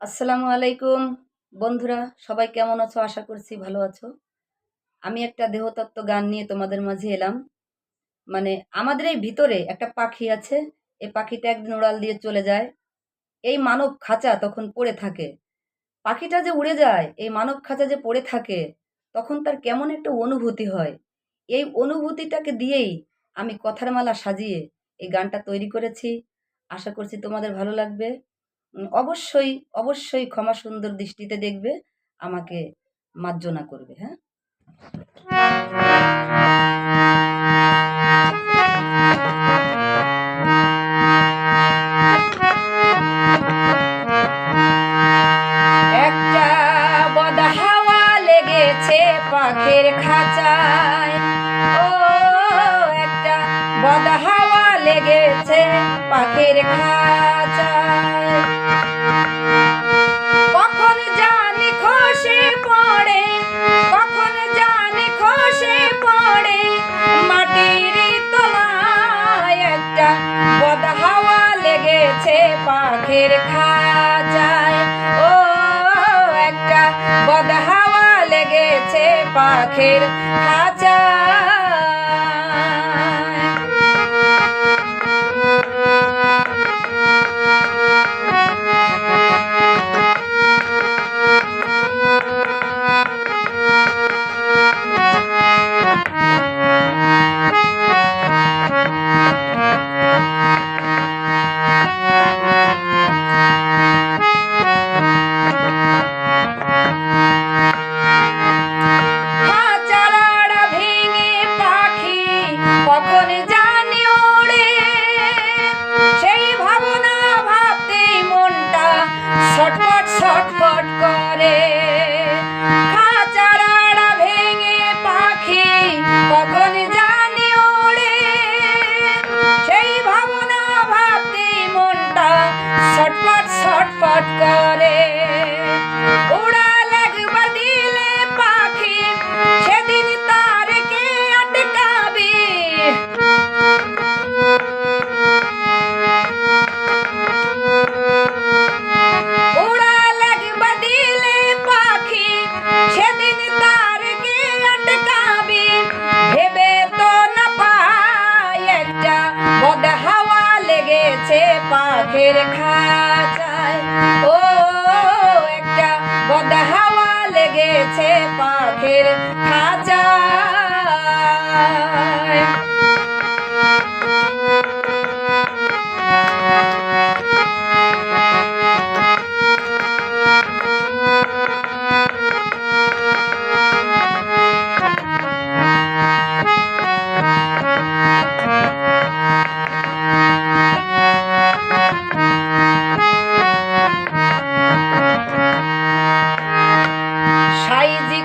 আসসালামু আলাইকুম বন্ধুরা, সবাই কেমন আছো? আশা করছি ভালো আছো। আমি একটা দেহতত্ত্ব গান নিয়ে তোমাদের মাঝে এলাম। আমাদের এই ভিতরে একটা পাখি আছে। এই পাখিটা একদিন উড়াল দিয়ে চলে যায়। এই মানব খাঁচা তখন পড়ে থাকে। পাখিটা যে উড়ে যায়, এই মানব খাঁচা যে পড়ে থাকে, তখন তার কেমন একটা অনুভূতি হয়। এই অনুভূতিটাকে দিয়েই আমি কথার মালা সাজিয়ে এই গানটা তৈরি করেছি। আশা করছি তোমাদের ভালো লাগবে। অবশ্যই অবশ্যই ক্ষমা সুন্দর দৃষ্টিতে দেখবে, আমাকে মার্জনা করবে। হ্যাঁ, একটা বদা হাওয়া লেগেছে পাখির খাঁচায়। ও, একটা বদা হাওয়া লেগেছে পাখির খাঁচায়। কখন জানি খসে পড়ে, কখন জানি খসে পড়ে মাটির তলায়। একটা বদা হাওয়া লেগেছে পাখির খাঁচায়। ও, একটা বদা হাওয়া লেগেছে পাখির খাঁচায়। ছটফট করে খাঁচারাড়া ভেঙে পাখি কখন জানি ওড়ে। সেই ভাবনা ভাবতে মনটা ছটফট ছটফট করে। উড়াল একবার দিলে পাখি, সেদিন তার কে আটকাবে? পাখির খাঁচায়। ও, একটা বদা হাওয়া লেগেছে পাখির খাঁচায়।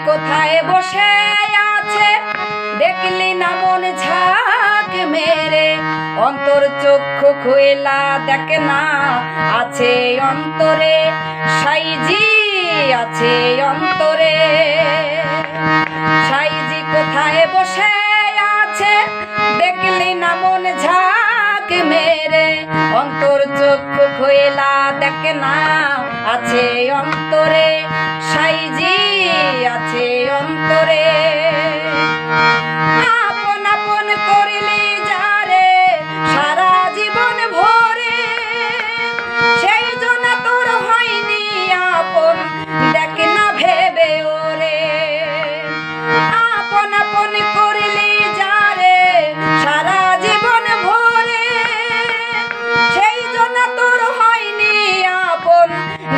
কোথায় বসে আছে দেখলি না মন ঝাঁক মেরে? অন্তর চক্ষু খুইলা দেখ না, আছে অন্তরে সাইজি, আছে অন্তরে সাইজি। কোথায় বসে আছে দেখলি না মন ঝাঁক মেরে? অন্তর চক্ষু খুইলা দেখ না, আছে অন্তরে সাইজি, আছে অন্তরে। আপন আপন করিলি যারে সারা জীবন ভরে, সেই জন্য তোর হয়নি আপন, দেখ না ভেবে ওরে। আপন আপন করিলি যারে সারা জীবন ভরে, সেই জন্য তোর হয়নি আপন,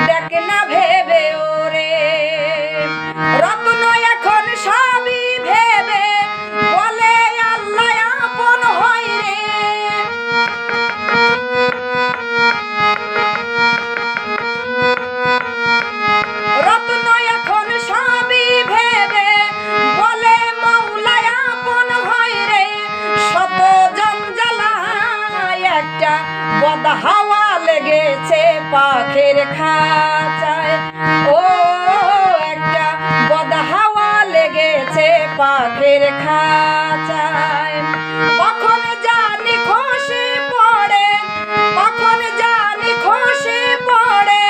দেখ না ভেবে ওরে। রত্ন এখন সবই ভেবে বলে আল্লাহ আপন হয় রে। রত্ন এখন সবই ভেবে বলে মৌলা আপন হয় রে। শত জঞ্জালায় একটা বদা হাওয়া লেগেছে পাখির খাঁচায়। ও, একটা বদা হাওয়া লেগেছে পাখির খাঁচায়। কখন জানি খসে পড়ে, কখন জানি খসে পড়ে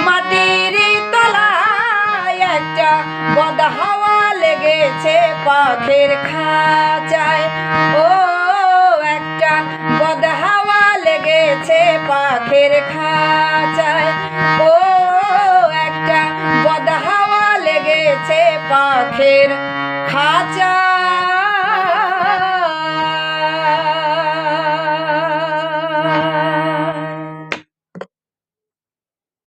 মাটি পাখের খাঁচায়, ও একটা বদহাওয়া লেগেছে পাখের খাঁচায়।